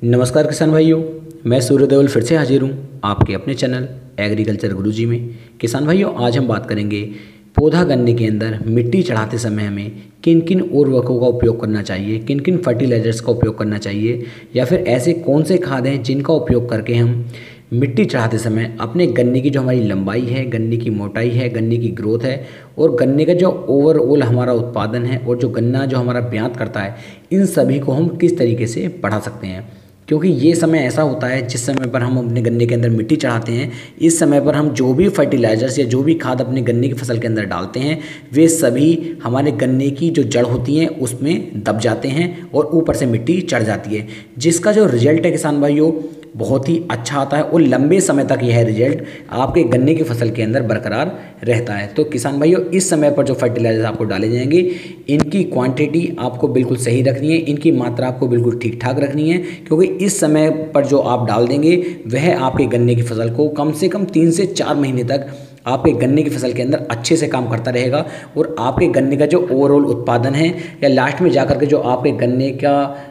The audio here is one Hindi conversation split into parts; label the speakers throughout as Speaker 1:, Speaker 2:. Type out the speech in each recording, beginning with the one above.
Speaker 1: नमस्कार किसान भाइयों, मैं सूर्य देवल फिर से हाजिर हूँ आपके अपने चैनल एग्रीकल्चर गुरुजी में। किसान भाइयों, आज हम बात करेंगे पौधा गन्ने के अंदर मिट्टी चढ़ाते समय हमें किन किन उर्वरकों का उपयोग करना चाहिए, किन किन फर्टिलाइजर्स का उपयोग करना चाहिए, या फिर ऐसे कौन से खाद हैं जिनका उपयोग करके हम मिट्टी चढ़ाते समय अपने गन्ने की जो हमारी लंबाई है, गन्ने की मोटाई है, गन्ने की ग्रोथ है और गन्ने का जो ओवरऑल हमारा उत्पादन है और जो गन्ना जो हमारा ब्यात करता है, इन सभी को हम किस तरीके से बढ़ा सकते हैं। क्योंकि ये समय ऐसा होता है जिस समय पर हम अपने गन्ने के अंदर मिट्टी चढ़ाते हैं, इस समय पर हम जो भी फर्टिलाइजर्स या जो भी खाद अपने गन्ने की फसल के अंदर डालते हैं, वे सभी हमारे गन्ने की जो जड़ होती हैं उसमें दब जाते हैं और ऊपर से मिट्टी चढ़ जाती है, जिसका जो रिजल्ट है किसान भाइयों बहुत ही अच्छा आता है और लंबे समय तक यह रिजल्ट आपके गन्ने की फसल के अंदर बरकरार रहता है। तो किसान भाइयों, इस समय पर जो फर्टिलाइजर आपको डाले जाएंगे, इनकी क्वांटिटी आपको बिल्कुल सही रखनी है, इनकी मात्रा आपको बिल्कुल ठीक ठाक रखनी है, क्योंकि इस समय पर जो आप डाल देंगे वह आपके गन्ने की फसल को कम से कम 3 से 4 महीने तक आपके गन्ने की फसल के अंदर अच्छे से काम करता रहेगा और आपके गन्ने का जो ओवरऑल उत्पादन है या लास्ट में जाकर के जो आपके गन्ने का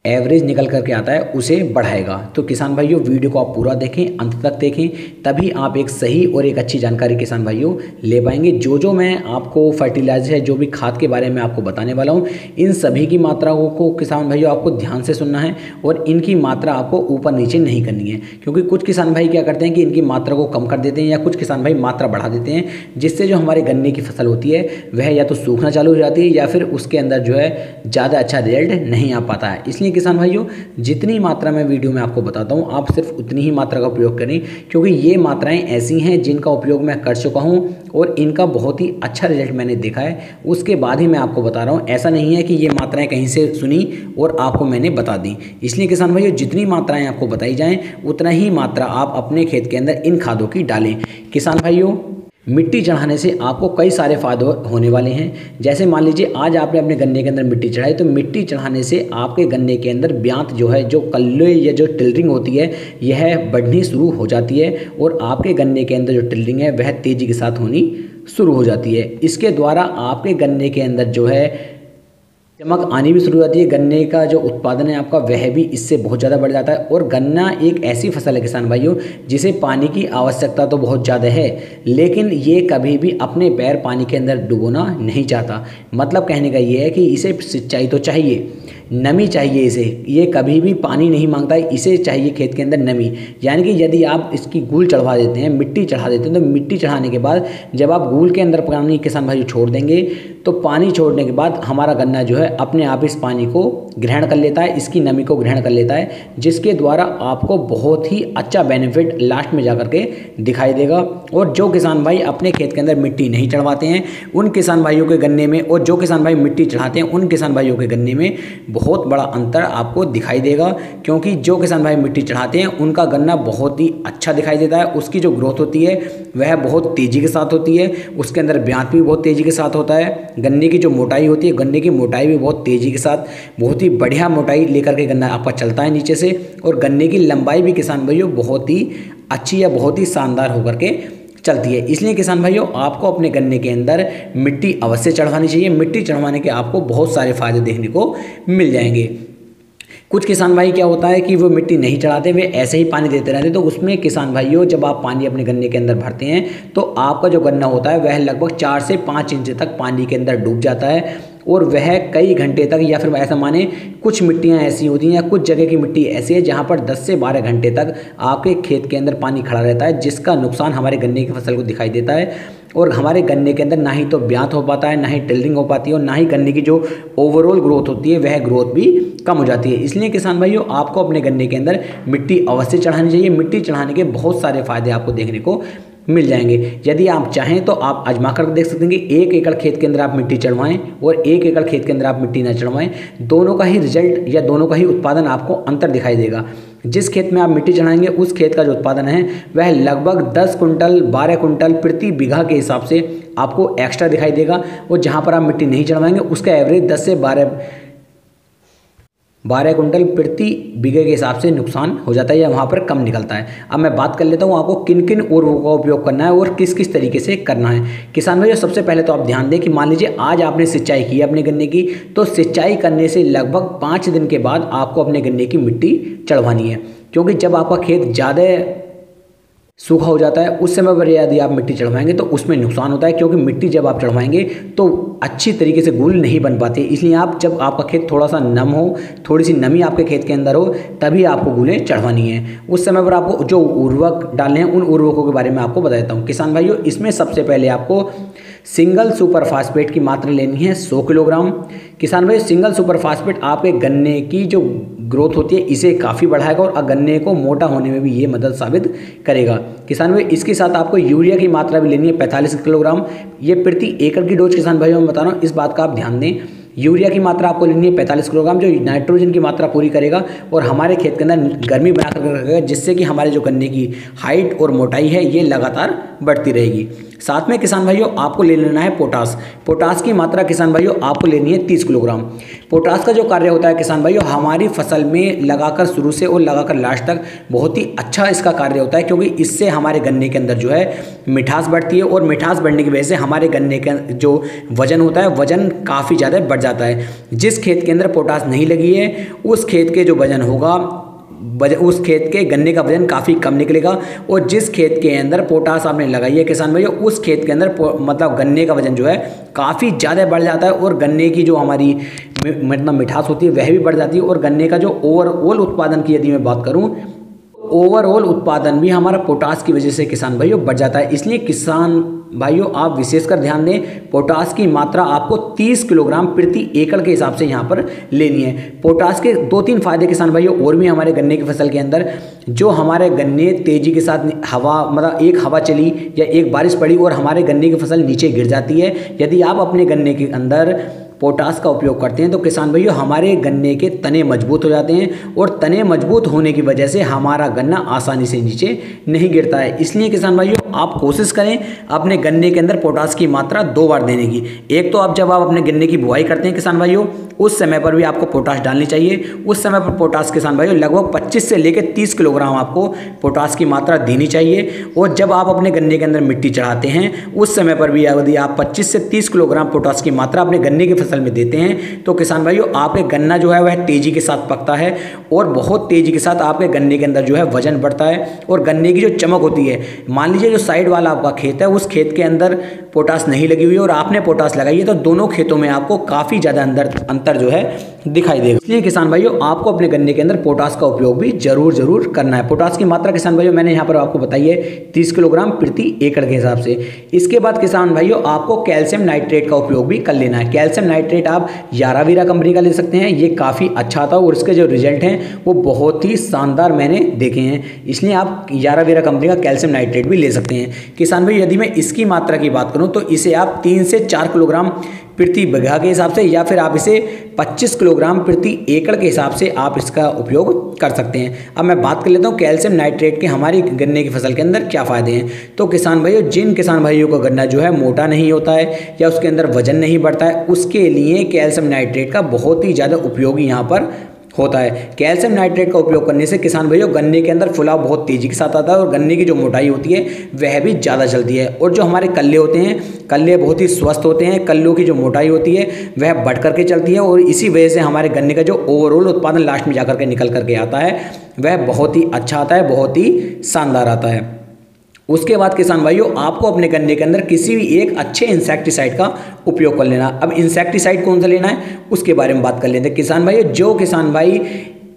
Speaker 1: एवरेज निकल करके आता है उसे बढ़ाएगा। तो किसान भाइयों, वीडियो को आप पूरा देखें, अंत तक देखें, तभी आप एक सही और एक अच्छी जानकारी किसान भाइयों ले पाएंगे। जो मैं आपको फर्टिलाइजर है, जो भी खाद के बारे में आपको बताने वाला हूं, इन सभी की मात्राओं को किसान भाइयों आपको ध्यान से सुनना है और इनकी मात्रा आपको ऊपर नीचे नहीं करनी है। क्योंकि कुछ किसान भाई क्या करते हैं कि इनकी मात्रा को कम कर देते हैं या कुछ किसान भाई मात्रा बढ़ा देते हैं, जिससे जो हमारे गन्ने की फसल होती है वह या तो सूखना चालू हो जाती है या फिर उसके अंदर जो है ज़्यादा अच्छा रिजल्ट नहीं आ पाता है। इसलिए किसान भाइयों, जितनी मात्रा मैं वीडियो में आपको बताता हूं, आप सिर्फ उतनी ही मात्रा का उपयोग करें, क्योंकि ये मात्राएं ऐसी हैं जिनका उपयोग मैं कर चुका हूं और इनका बहुत ही अच्छा रिजल्ट मैंने देखा है। उसके बाद ही मैं आपको बता रहा हूं। ऐसा नहीं है कि ये मात्राएं कहीं से सुनी और आपको मैंने बता दी। इसलिए किसान भाइयों, जितनी मात्राएं आपको बताई जाएं उतना ही मात्रा आप अपने खेत के अंदर इन खादों की डालें। किसान भाइयों, मिट्टी चढ़ाने से आपको कई सारे फायदे होने वाले हैं। जैसे मान लीजिए आज आपने अपने गन्ने के अंदर मिट्टी चढ़ाई, तो मिट्टी चढ़ाने से आपके गन्ने के अंदर ब्यात जो है, जो कल्ले या जो टिलरिंग होती है, यह बढ़नी शुरू हो जाती है और आपके गन्ने के अंदर जो टिलरिंग है वह तेज़ी के साथ होनी शुरू हो जाती है। इसके द्वारा आपके गन्ने के अंदर जो है चमक आनी भी शुरू हो जाती है। गन्ने का जो उत्पादन है आपका वह भी इससे बहुत ज़्यादा बढ़ जाता है। और गन्ना एक ऐसी फसल है किसान भाइयों जिसे पानी की आवश्यकता तो बहुत ज़्यादा है, लेकिन ये कभी भी अपने पैर पानी के अंदर डुबोना नहीं चाहता। मतलब कहने का ये है कि इसे सिंचाई तो चाहिए, नमी चाहिए इसे, ये कभी भी पानी नहीं मांगता है, इसे चाहिए खेत के अंदर नमी। यानी कि यदि आप इसकी गूल चढ़वा देते हैं, मिट्टी चढ़ा देते हैं, तो मिट्टी चढ़ाने के बाद जब आप गूल के अंदर पानी किसान भाई छोड़ देंगे, तो पानी छोड़ने के बाद हमारा गन्ना जो है अपने आप इस पानी को ग्रहण कर लेता है, इसकी नमी को ग्रहण कर लेता है, जिसके द्वारा आपको बहुत ही अच्छा बेनिफिट लास्ट में जाकर के दिखाई देगा। और जो किसान भाई अपने खेत के अंदर मिट्टी नहीं चढ़वाते हैं, उन किसान भाइयों के गन्ने में, और जो किसान भाई मिट्टी चढ़ाते हैं उन किसान भाइयों के गन्ने में बहुत बड़ा अंतर आपको दिखाई देगा। क्योंकि जो किसान भाई मिट्टी चढ़ाते हैं उनका गन्ना बहुत ही अच्छा दिखाई देता है, उसकी जो ग्रोथ होती है वह बहुत तेज़ी के साथ होती है, उसके अंदर ब्यात भी बहुत तेज़ी के साथ होता है, गन्ने की जो मोटाई होती है, गन्ने की मोटाई भी बहुत तेज़ी के साथ, बहुत ही बढ़िया मोटाई लेकर के गन्ना आपका चलता है नीचे से, और गन्ने की लंबाई भी किसान भाइयों बहुत ही अच्छी या बहुत ही शानदार होकर के चलती है। इसलिए किसान भाइयों, आपको अपने गन्ने के अंदर मिट्टी अवश्य चढ़वानी चाहिए। मिट्टी चढ़वाने के आपको बहुत सारे फायदे देखने को मिल जाएंगे। कुछ किसान भाई क्या होता है कि वो मिट्टी नहीं चढ़ाते, वे ऐसे ही पानी देते रहते, तो उसमें किसान भाइयों जब आप पानी अपने गन्ने के अंदर भरते हैं तो आपका जो गन्ना होता है वह लगभग 4 से 5 इंच तक पानी के अंदर डूब जाता है और वह कई घंटे तक, या फिर ऐसा माने कुछ मिट्टियां ऐसी होती हैं या कुछ जगह की मिट्टी ऐसी है जहां पर 10 से 12 घंटे तक आपके खेत के अंदर पानी खड़ा रहता है, जिसका नुकसान हमारे गन्ने की फसल को दिखाई देता है। और हमारे गन्ने के अंदर ना ही तो ब्यात हो पाता है, ना ही टिलरिंग हो पाती है, और ना ही गन्ने की जो ओवरऑल ग्रोथ होती है वह ग्रोथ भी कम हो जाती है। इसलिए किसान भाइयों, आपको अपने गन्ने के अंदर मिट्टी अवश्य चढ़ानी चाहिए। मिट्टी चढ़ाने के बहुत सारे फायदे आपको देखने को मिल जाएंगे। यदि आप चाहें तो आप आजमा कर देख सकते हैं कि 1 एकड़ खेत के अंदर आप मिट्टी चढ़वाएं और 1 एकड़ खेत के अंदर आप मिट्टी न चढ़वाएं, दोनों का ही रिजल्ट या दोनों का ही उत्पादन आपको अंतर दिखाई देगा। जिस खेत में आप मिट्टी चढ़ाएंगे उस खेत का जो उत्पादन है वह लगभग 10 कुंटल 12 कुंटल प्रति बीघा के हिसाब से आपको एक्स्ट्रा दिखाई देगा, और जहाँ पर आप मिट्टी नहीं चढ़वाएंगे उसका एवरेज 10 से 12 12 कुंटल प्रति बीघे के हिसाब से नुकसान हो जाता है या वहाँ पर कम निकलता है। अब मैं बात कर लेता हूँ आपको किन किन उर्वरकों का उपयोग करना है और किस किस तरीके से करना है। किसान भाइयों, सबसे पहले तो आप ध्यान दें कि मान लीजिए आज आपने सिंचाई की है अपने गन्ने की, तो सिंचाई करने से लगभग 5 दिन के बाद आपको अपने गन्ने की मिट्टी चढ़वानी है, क्योंकि जब आपका खेत ज़्यादा सूखा हो जाता है उस समय पर यदि आप मिट्टी चढ़वाएंगे तो उसमें नुकसान होता है, क्योंकि मिट्टी जब आप चढ़वाएंगे तो अच्छी तरीके से घुल नहीं बन पाती। इसलिए आप जब आपका खेत थोड़ा सा नम हो, थोड़ी सी नमी आपके खेत के अंदर हो, तभी आपको घुलें चढ़वानी है। उस समय पर आपको जो उर्वरक डालने हैं उन उर्वरकों के बारे में आपको बताता हूँ। किसान भाइयों, इसमें सबसे पहले आपको सिंगल सुपर फास्फेट की मात्रा लेनी है 100 किलोग्राम। किसान भाई, सिंगल सुपर फास्फेट आपके गन्ने की जो ग्रोथ होती है इसे काफ़ी बढ़ाएगा और गन्ने को मोटा होने में भी ये मदद साबित करेगा। किसान भाई, इसके साथ आपको यूरिया की मात्रा भी लेनी है 45 किलोग्राम। ये प्रति एकड़ की डोज किसान भाइयों मैं बता रहा हूँ, इस बात का आप ध्यान दें। यूरिया की मात्रा आपको लेनी है 45 किलोग्राम, जो नाइट्रोजन की मात्रा पूरी करेगा और हमारे खेत के अंदर गर्मी बना कर रखेगा, जिससे कि हमारे जो गन्ने की हाइट और मोटाई है ये लगातार बढ़ती रहेगी। साथ में किसान भाइयों आपको ले लेना है पोटास। पोटास की मात्रा किसान भाइयों आपको लेनी है 30 किलोग्राम। पोटास का जो कार्य होता है किसान भाइयों, हमारी फसल में लगाकर शुरू से और लगाकर लास्ट तक बहुत ही अच्छा इसका कार्य होता है, क्योंकि इससे हमारे गन्ने के अंदर जो है मिठास बढ़ती है और मिठास बढ़ने की वजह से हमारे गन्ने का जो वजन होता है वजन काफ़ी ज़्यादा बढ़ जाता है। जिस खेत के अंदर पोटास नहीं लगी है उस खेत के जो वजन होगा, उस खेत के गन्ने का वजन काफ़ी कम निकलेगा, और जिस खेत के अंदर पोटास आपने लगाई है किसान भाइयों उस खेत के अंदर मतलब गन्ने का वजन जो है काफ़ी ज़्यादा बढ़ जाता है और गन्ने की जो हमारी मतलब मिठास होती है वह भी बढ़ जाती है। और गन्ने का जो ओवरऑल उत्पादन की यदि मैं बात करूँ, ओवरऑल उत्पादन भी हमारा पोटास की वजह से किसान भाइयों बढ़ जाता है। इसलिए किसान भाइयों आप विशेषकर ध्यान दें, पोटास की मात्रा आपको 30 किलोग्राम प्रति एकड़ के हिसाब से यहाँ पर लेनी है। पोटास के 2-3 फायदे किसान भाइयों और भी हमारे गन्ने की फसल के अंदर, जो हमारे गन्ने तेजी के साथ हवा मतलब एक हवा चली या एक बारिश पड़ी और हमारे गन्ने की फसल नीचे गिर जाती है, यदि आप अपने गन्ने के अंदर पोटास का उपयोग करते हैं तो किसान भाइयों हमारे गन्ने के तने मजबूत हो जाते हैं और तने मजबूत होने की वजह से हमारा गन्ना आसानी से नीचे नहीं गिरता है। इसलिए किसान भाइयों आप कोशिश करें अपने गन्ने के अंदर पोटास की मात्रा 2 बार देने की। एक तो आप जब आप अपने गन्ने की बुआई करते हैं किसान भाइयों उस समय पर भी आपको पोटास डालनी चाहिए। उस समय पर पोटास किसान भाइयों लगभग 25 से लेकर 30 किलोग्राम आपको पोटास की मात्रा देनी चाहिए। और जब आप अपने गन्ने के अंदर मिट्टी चढ़ाते हैं उस समय पर भी यदि आप 25 से 30 किलोग्राम पोटास की मात्रा अपने गन्ने की फसल में देते हैं तो किसान भाइयों आपके गन्ना जो है वह तेजी के साथ पकता है और बहुत तेजी के साथ आपके गन्ने के अंदर जो है वजन बढ़ता है और गन्ने की जो चमक होती है, मान लीजिए जो साइड वाला आपका खेत है उस खेत के अंदर पोटास नहीं लगी हुई है और आपने पोटास लगाई है तो दोनों खेतों में आपको काफ़ी ज़्यादा अंतर जो है दिखाई देगा। इसलिए किसान भाइयों आपको अपने गन्ने के अंदर पोटास का उपयोग भी जरूर करना है। पोटास की मात्रा किसान भाइयों मैंने यहाँ पर आपको बताई है 30 किलोग्राम प्रति एकड़ के हिसाब से। इसके बाद किसान भाइयों आपको कैल्शियम नाइट्रेट का उपयोग भी कर लेना है। कैल्शियम नाइट्रेट आप यारावीरा कंपनी का ले सकते हैं, ये काफ़ी अच्छा था और इसके जो रिजल्ट हैं वो बहुत ही शानदार मैंने देखे हैं, इसलिए आप यारावीरा कंपनी का कैल्शियम नाइट्रेट भी ले सकते हैं। किसान भाई यदि मैं इसकी मात्रा की बात करूं तो इसे आप 3 से 4 किलोग्राम प्रति बीघा के हिसाब से या फिर आप इसे 25 किलोग्राम प्रति एकड़ के हिसाब से आप इसका उपयोग कर सकते हैं। अब मैं बात कर लेता हूं कैल्शियम नाइट्रेट के हमारी गन्ने की फसल के अंदर क्या फ़ायदे हैं। तो किसान भाइयों जिन किसान भाइयों का गन्ना जो है मोटा नहीं होता है या उसके अंदर वजन नहीं बढ़ता है उसके लिए कैल्शियम नाइट्रेट का बहुत ही ज़्यादा उपयोगी यहाँ पर होता है। कैल्शियम नाइट्रेट का उपयोग करने से किसान भाइयों गन्ने के अंदर फुलाव बहुत तेजी के साथ आता है और गन्ने की जो मोटाई होती है वह भी ज़्यादा चलती है और जो हमारे कल्ले होते हैं कल्ले बहुत ही स्वस्थ होते हैं, कल्लों की जो मोटाई होती है वह बढ़ करके चलती है और इसी वजह से हमारे गन्ने का जो ओवरऑल उत्पादन लास्ट में जाकर के निकल करके आता है वह बहुत ही अच्छा आता है, बहुत ही शानदार आता है। उसके बाद किसान भाइयों आपको अपने गन्ने के अंदर किसी भी एक अच्छे इंसेक्टिसाइड का उपयोग कर लेना। अब इंसेक्टिसाइड कौन सा लेना है उसके बारे में बात कर लेते हैं। किसान भाइयों जो किसान भाई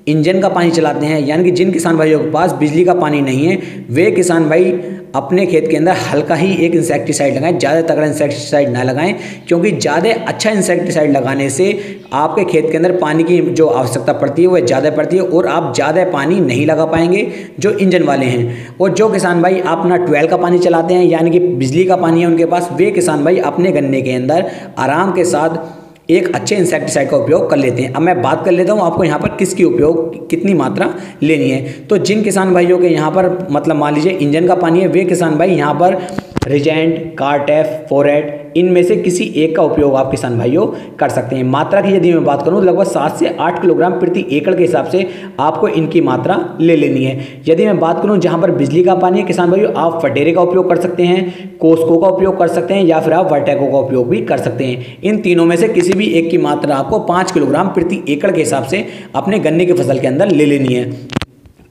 Speaker 1: इंजन का पानी चलाते हैं यानी कि जिन किसान भाइयों के पास बिजली का पानी नहीं है वे किसान भाई अपने खेत के अंदर हल्का ही एक इंसेक्टिसाइड लगाएं, ज़्यादा तगड़ा इंसेक्टिसाइड ना लगाएं, क्योंकि ज़्यादा अच्छा इंसेक्टिसाइड लगाने से आपके खेत के अंदर पानी की जो आवश्यकता पड़ती है वह ज़्यादा पड़ती है और आप ज़्यादा पानी नहीं लगा पाएंगे जो इंजन वाले हैं। और जो किसान भाई अपना ट्वेल का पानी चलाते हैं यानी कि बिजली का पानी है उनके पास, वे किसान भाई अपने गन्ने के अंदर आराम के साथ एक अच्छे इंसेक्टिसाइड का उपयोग कर लेते हैं। अब मैं बात कर लेता हूं आपको यहाँ पर किसकी उपयोग कितनी मात्रा लेनी है। तो जिन किसान भाइयों के यहाँ पर मतलब मान लीजिए इंजन का पानी है वे किसान भाई यहाँ पर रिजेंट, कार्टेफ, फोरेट, इनमें से किसी एक का उपयोग आप किसान भाइयों कर सकते हैं। मात्रा की यदि मैं बात करूं तो लगभग 7 से 8 किलोग्राम प्रति एकड़ के हिसाब से आपको इनकी मात्रा ले लेनी है। यदि मैं बात करूं जहां पर बिजली का पानी है किसान भाइयों, आप फटेरे का उपयोग कर सकते हैं, कोस्को का उपयोग कर सकते हैं या फिर आप वर्टैको का उपयोग भी कर सकते हैं। इन तीनों में से किसी भी एक की मात्रा आपको 5 किलोग्राम प्रति एकड़ के हिसाब से अपने गन्ने की फसल के अंदर ले लेनी है।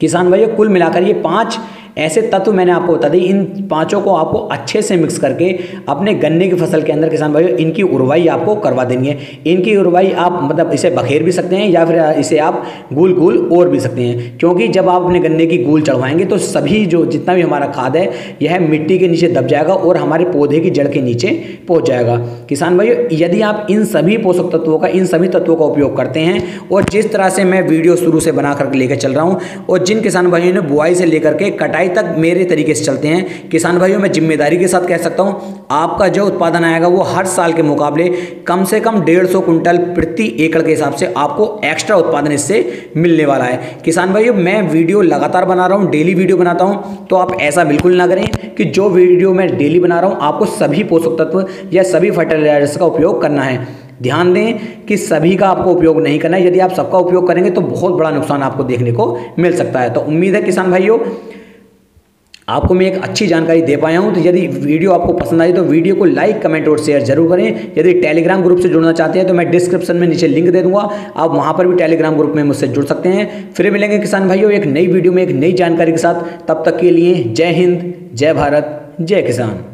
Speaker 1: किसान भाइयों कुल मिलाकर ये 5 ऐसे तत्व मैंने आपको बता दी, इन पांचों को आपको अच्छे से मिक्स करके अपने गन्ने की फसल के अंदर किसान भाइयों इनकी उरवाई आपको करवा देनी है। इनकी उरवाई आप मतलब इसे बखेर भी सकते हैं या फिर इसे आप गोल गोल ओर भी सकते हैं, क्योंकि जब आप अपने गन्ने की गोल चढ़वाएंगे तो सभी जो जितना भी हमारा खाद है यह मिट्टी के नीचे दब जाएगा और हमारे पौधे की जड़ के नीचे पहुँच जाएगा। किसान भाइयों यदि आप इन सभी पोषक तत्वों का इन सभी तत्वों का उपयोग करते हैं और जिस तरह से मैं वीडियो शुरू से बना कर लेकर चल रहा हूँ और जिन किसान भाइयों ने बुआई से लेकर के कटाई तक मेरे तरीके से चलते हैं, किसान भाइयों मैं जिम्मेदारी के साथ कह सकता हूं आपका जो उत्पादन आएगा वो हर साल के मुकाबले कम से कम 150 कुंटल प्रति एकड़ के हिसाब से आपको एक्स्ट्रा उत्पादन इससे मिलने वाला है। किसान भाइयों मैं वीडियो लगातार बना रहा हूं, डेली वीडियो बनाता हूं, तो आप ऐसा बिल्कुल ना करें कि जो वीडियो मैं डेली बना रहा हूं आपको सभी पोषक तत्व या सभी फर्टिलाइजर्स का उपयोग करना है। ध्यान दें कि सभी का आपको उपयोग नहीं करना है। यदि आप सबका उपयोग करेंगे तो बहुत बड़ा नुकसान आपको देखने को मिल सकता है। तो उम्मीद है किसान भाइयों आपको मैं एक अच्छी जानकारी दे पाया हूं। तो यदि वीडियो आपको पसंद आई तो वीडियो को लाइक, कमेंट और शेयर जरूर करें। यदि टेलीग्राम ग्रुप से जुड़ना चाहते हैं तो मैं डिस्क्रिप्शन में नीचे लिंक दे दूंगा, आप वहां पर भी टेलीग्राम ग्रुप में मुझसे जुड़ सकते हैं। फिर मिलेंगे किसान भाइयों एक नई वीडियो में एक नई जानकारी के साथ। तब तक के लिए जय हिंद, जय भारत, जय किसान।